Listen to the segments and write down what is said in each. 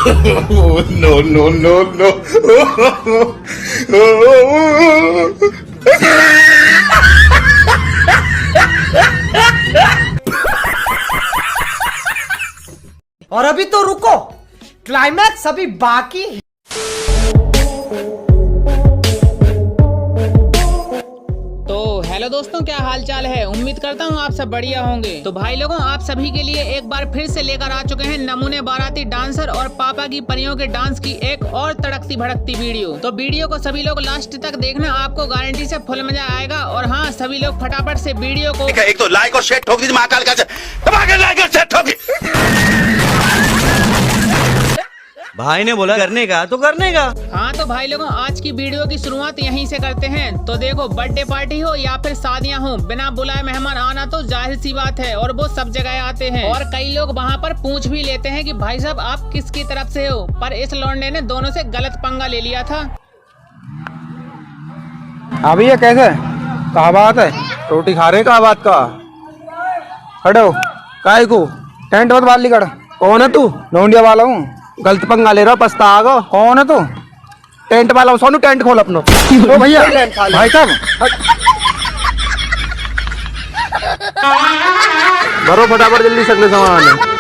No, no, no, no. और अभी तो रुको, क्लाइमैक्स अभी बाकी है। तो हेलो दोस्तों, क्या हाल चाल है। उम्मीद करता हूँ आप सब बढ़िया होंगे। तो भाई लोगों, आप सभी के लिए एक बार फिर से लेकर आ चुके हैं नमूने बाराती डांसर और पापा की परियों के डांस की एक और तड़कती भड़कती वीडियो। तो वीडियो को सभी लोग लास्ट तक देखना, आपको गारंटी से फुल मजा आएगा। और हाँ, सभी लोग फटाफट से वीडियो को एक तो लाइक और शेयर ठोक दीजिए, महाकाल का लाइक और शेयर ठोक। भाई ने बोला करने का तो करने का। हाँ तो भाई लोगों, आज की वीडियो की शुरुआत यहीं से करते हैं। तो देखो, बर्थडे पार्टी हो या फिर शादियाँ हो, बिना बुलाए मेहमान आना तो जाहिर सी बात है, और वो सब जगह आते हैं। और कई लोग वहाँ पर पूछ भी लेते हैं कि भाई साहब आप किसकी तरफ से हो। पर इस लौंडे ने दोनों से गलत पंगा ले लिया था। अभी ये कैसे कहा बात है, रोटी खा रहे कहा बात का खड़े हो काय को टेंट मत बाल कर। कौन है तू? लौंडिया वाला हूँ, गलत पंगा ले रहा, पछताएगा। कौन है तू? टेंट वाला हूँ, सोनू टेंट खोल अपना। ओ भैया भाई साहब भरो फटाफट जल्दी सकले सामान।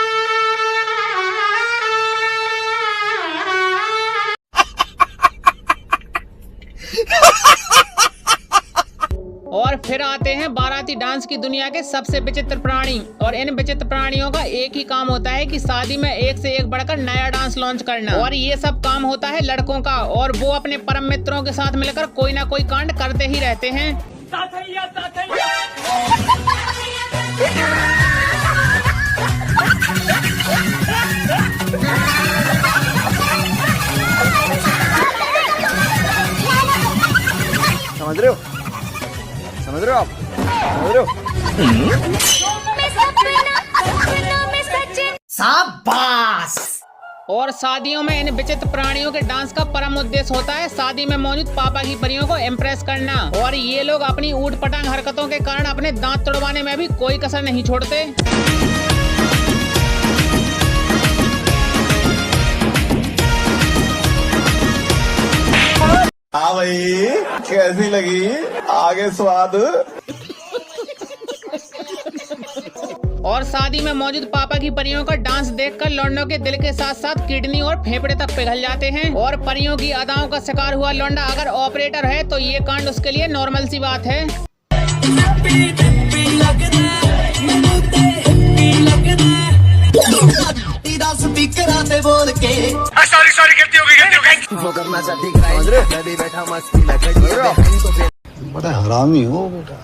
और फिर आते हैं बाराती डांस की दुनिया के सबसे विचित्र प्राणी। और इन विचित्र प्राणियों का एक ही काम होता है कि शादी में एक से एक बढ़कर नया डांस लॉन्च करना। और ये सब काम होता है लड़कों का, और वो अपने परम मित्रों के साथ मिलकर कोई ना कोई कांड करते ही रहते हैं। समझ रहे हो? समझ रहे हो आप? समझ रहे हो? शाबाश। और शादियों में इन विचित्र प्राणियों के डांस का परम उद्देश्य होता है शादी में मौजूद पापा की परियों को इम्प्रेस करना। और ये लोग अपनी ऊट पटांग हरकतों के कारण अपने दांत तोड़वाने में भी कोई कसर नहीं छोड़ते। हाँ भाई, कैसी लगी आगे स्वाद? और शादी में मौजूद पापा की परियों का डांस देखकर लौंडों के दिल के साथ साथ किडनी और फेफड़े तक पिघल जाते हैं। और परियों की अदाओं का शिकार हुआ लौंडा अगर ऑपरेटर है तो ये कांड उसके लिए नॉर्मल सी बात है। सॉरी गलती हो गई। बड़ा हरामी हो बेटा।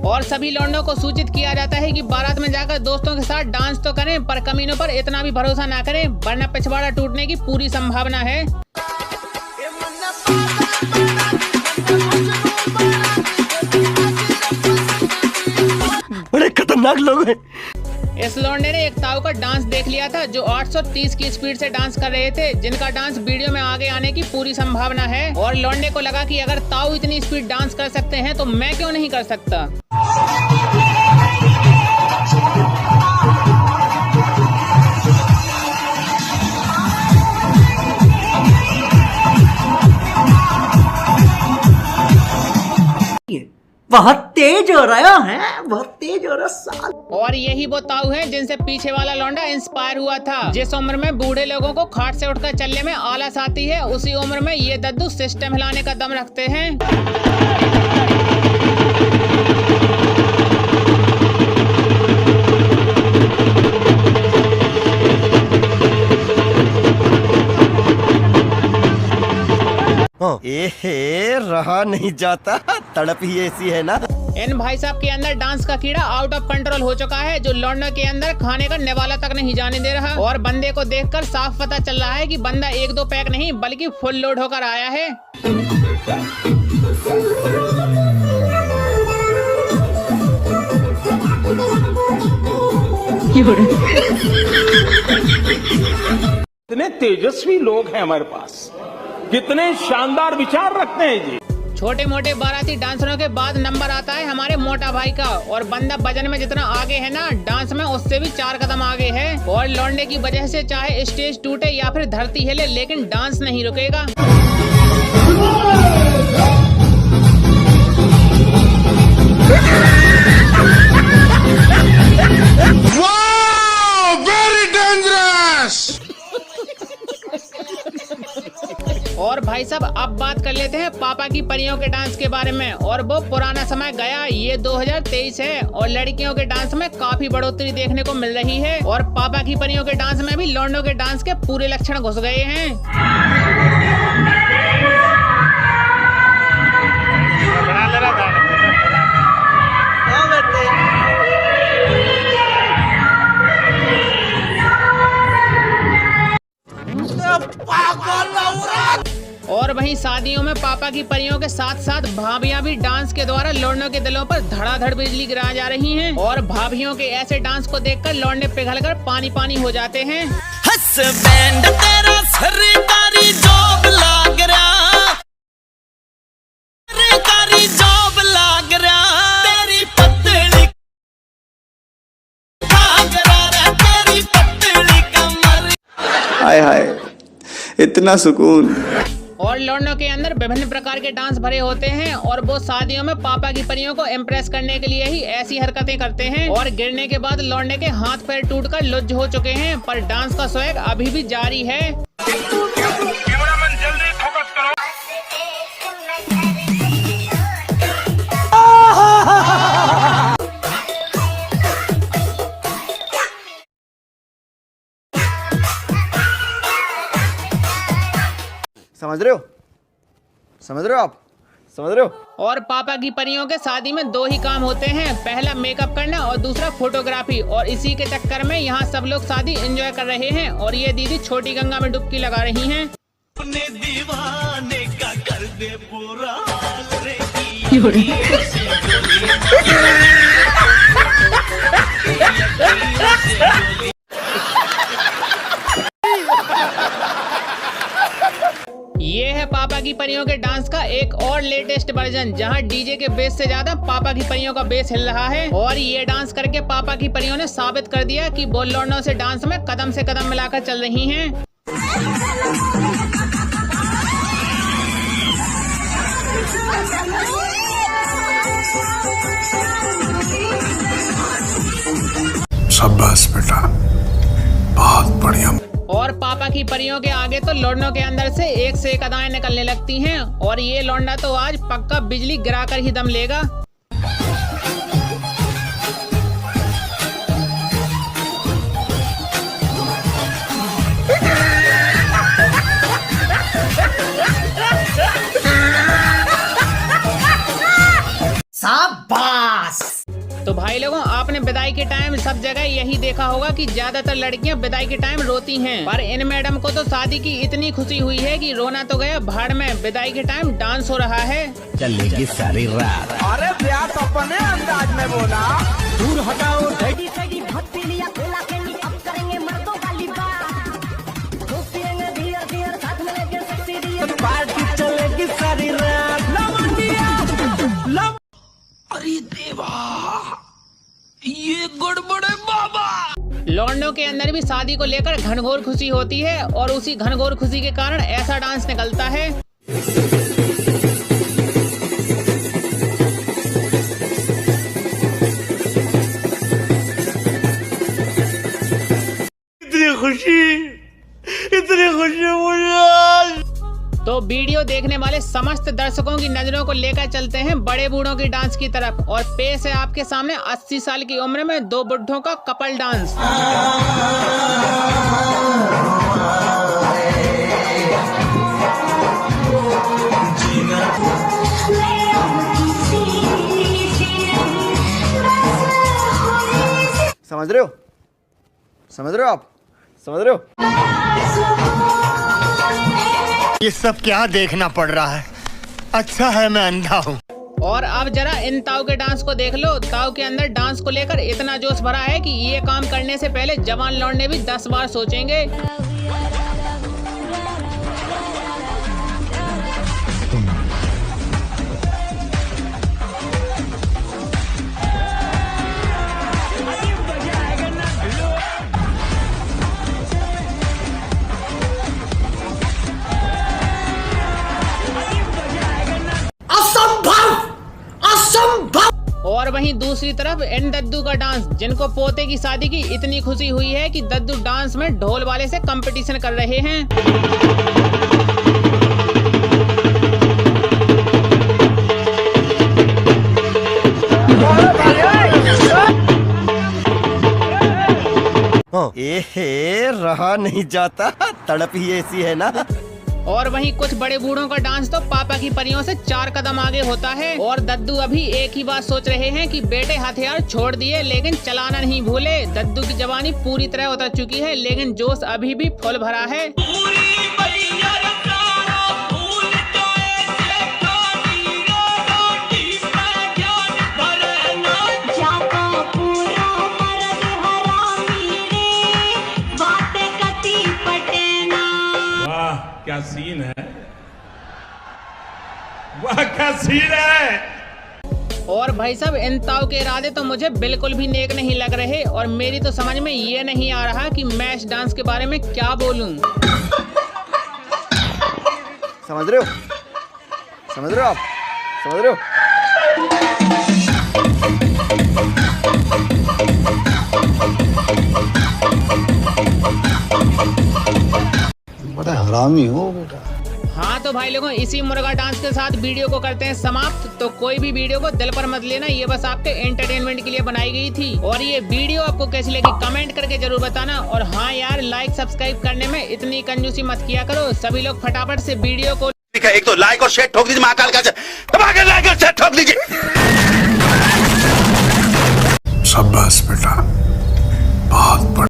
और सभी लौंडों को सूचित किया जाता है कि बारात में जाकर दोस्तों के साथ डांस तो करें, पर कमीनों पर इतना भी भरोसा ना करें, वरना पिछवाड़ा टूटने की पूरी संभावना है। बड़े खतरनाक लोग हैं। इस लौंडे ने एक ताऊ का डांस देख लिया था जो 830 की स्पीड से डांस कर रहे थे, जिनका डांस वीडियो में आगे आने की पूरी संभावना है। और लौंडे को लगा कि अगर ताऊ इतनी स्पीड डांस कर सकते हैं तो मैं क्यों नहीं कर सकता। बहुत तेज हो रहा है, बहुत तेज हो रहा साल। और यही वो ताऊ है जिनसे पीछे वाला लौंडा इंस्पायर हुआ था। जिस उम्र में बूढ़े लोगों को खाट से उठकर चलने में आलस आती है, उसी उम्र में ये दद्दू सिस्टम हिलाने का दम रखते हैं। रहा नहीं जाता, तड़प ही ऐसी है ना। इन भाई साहब के अंदर डांस का कीड़ा आउट ऑफ कंट्रोल हो चुका है, जो लौंडा के अंदर खाने का निवाला तक नहीं जाने दे रहा। और बंदे को देखकर साफ पता चल रहा है कि बंदा एक दो पैक नहीं बल्कि फुल लोड होकर आया है। कितने तेजस्वी लोग हैं हमारे पास, कितने शानदार विचार रखते हैं जी। छोटे मोटे बाराती डांसरों के बाद नंबर आता है हमारे मोटा भाई का, और बंदा वजन में जितना आगे है ना, डांस में उससे भी 4 कदम आगे है। और लौंडे की वजह से चाहे स्टेज टूटे या फिर धरती हिले, लेकिन डांस नहीं रुकेगा। और भाई साहब अब बात कर लेते हैं पापा की परियों के डांस के बारे में। और वो पुराना समय गया, ये 2023 है और लड़कियों के डांस में काफी बढ़ोतरी देखने को मिल रही है। और पापा की परियों के डांस में भी लौंडों के डांस के पूरे लक्षण घुस गए हैं। और वहीं शादियों में पापा की परियों के साथ साथ भाभियां भी डांस के द्वारा लौंडों के दिलों पर धड़ाधड़ बिजली गिरा जा रही हैं। और भाभियों के ऐसे डांस को देखकर लौंडे पिघलकर पानी पानी हो जाते हैं। हस्बैंड तेरा सरकारी जॉब लाग रहा, सरकारी जॉब लाग रहा, तेरी पतली तेरी पतली कमर। हाय हाय, इतना सुकून। और लौंडों के अंदर विभिन्न प्रकार के डांस भरे होते हैं और वो शादियों में पापा की परियों को इम्प्रेस करने के लिए ही ऐसी हरकतें करते हैं। और गिरने के बाद लौंडे के हाथ पैर टूटकर लुज हो चुके हैं, पर डांस का स्वैग अभी भी जारी है। समझ रहे हो? समझ रहे हो आप? समझ रहे हो? और पापा की परियों के शादी में 2 ही काम होते हैं, पहला मेकअप करना और दूसरा फोटोग्राफी। और इसी के चक्कर में यहाँ सब लोग शादी एंजॉय कर रहे हैं और ये दीदी छोटी गंगा में डुबकी लगा रही हैं। अपने दीवाने का कर दे पूरा हाल रे ये है पापा की परियों के डांस का एक और लेटेस्ट वर्जन, जहां डीजे के बेस से ज्यादा पापा की परियों का बेस हिल रहा है। और ये डांस करके पापा की परियों ने साबित कर दिया कि वो लौंडों से डांस में कदम से कदम मिलाकर चल रही हैं। शाबाश बेटा, बहुत बढ़िया। और पापा की परियों के आगे तो लौंडों के अंदर से एक से एक अदाएं निकलने लगती हैं। और ये लौंडा तो आज पक्का बिजली गिराकर ही दम लेगा। शाबाश। तो भाई लोगों, आपने विदाई के टाइम सब जगह यही देखा होगा कि ज्यादातर लड़कियां विदाई के टाइम रोती हैं, पर इन मैडम को तो शादी की इतनी खुशी हुई है कि रोना तो गया भाड़ में, विदाई के टाइम डांस हो रहा है। चलेगी सारी रात। अरे ब्याह तो अपने अंदाज में बोला। दूर हटाओ। पार्टी चलेगी सारी रात। अरे देवा, ये गड़बड़ है बाबा। लौंडों के अंदर भी शादी को लेकर घनघोर खुशी होती है और उसी घनघोर खुशी के कारण ऐसा डांस निकलता है। इतनी खुशी मुझे। तो वीडियो देखने वाले समस्त दर्शकों की नजरों को लेकर चलते हैं बड़े बूढ़ों की डांस की तरफ। और पेश है आपके सामने 80 साल की उम्र में 2 बुढ़ों का कपल डांस। समझ रहे हो? समझ रहे हो आप? समझ रहे हो? ये सब क्या देखना पड़ रहा है? अच्छा है मैं अंधा हूँ। और अब जरा इन ताऊ के डांस को देख लो। ताऊ के अंदर डांस को लेकर इतना जोश भरा है कि ये काम करने से पहले जवान लौंडे भी 10 बार सोचेंगे। वहीं दूसरी तरफ इन दद्दू का डांस, जिनको पोते की शादी की इतनी खुशी हुई है कि दद्दू डांस में ढोल वाले से कंपटीशन कर रहे हैं। एहे, रहा नहीं जाता, तड़प ही ऐसी है ना। और वहीं कुछ बड़े बूढ़ों का डांस तो पापा की परियों से 4 कदम आगे होता है। और दद्दू अभी एक ही बात सोच रहे हैं कि बेटे हथियार छोड़ दिए लेकिन चलाना नहीं भूले। दद्दू की जवानी पूरी तरह उतर चुकी है लेकिन जोश अभी भी फुल भरा है। क्या सीन है, वाह क्या सीन है। और भाई साहब इन ताव के इरादे तो मुझे बिल्कुल भी नेक नहीं लग रहे और मेरी तो समझ में ये नहीं आ रहा कि मैं इस डांस के बारे में क्या बोलूं। समझ रहे हो, समझ रहे हो आप, समझ रहे हो। बड़ा हरामी हो बेटा। हाँ तो भाई लोगों, इसी मुर्गा डांस के साथ वीडियो को करते हैं समाप्त। तो कोई भी वीडियो को दिल पर मत लेना, ये बस आपके एंटरटेनमेंट के लिए बनाई गई थी। और ये वीडियो आपको कैसी लगी कमेंट करके जरूर बताना। और हाँ यार, लाइक सब्सक्राइब करने में इतनी कंजूसी मत किया करो। सभी लोग फटाफट से वीडियो को एक तो लाइक और शेयर ठोक दीजिए, महाकाल का दबा के लाइक और शेयर ठोक दीजिए। शाबाश बेटा।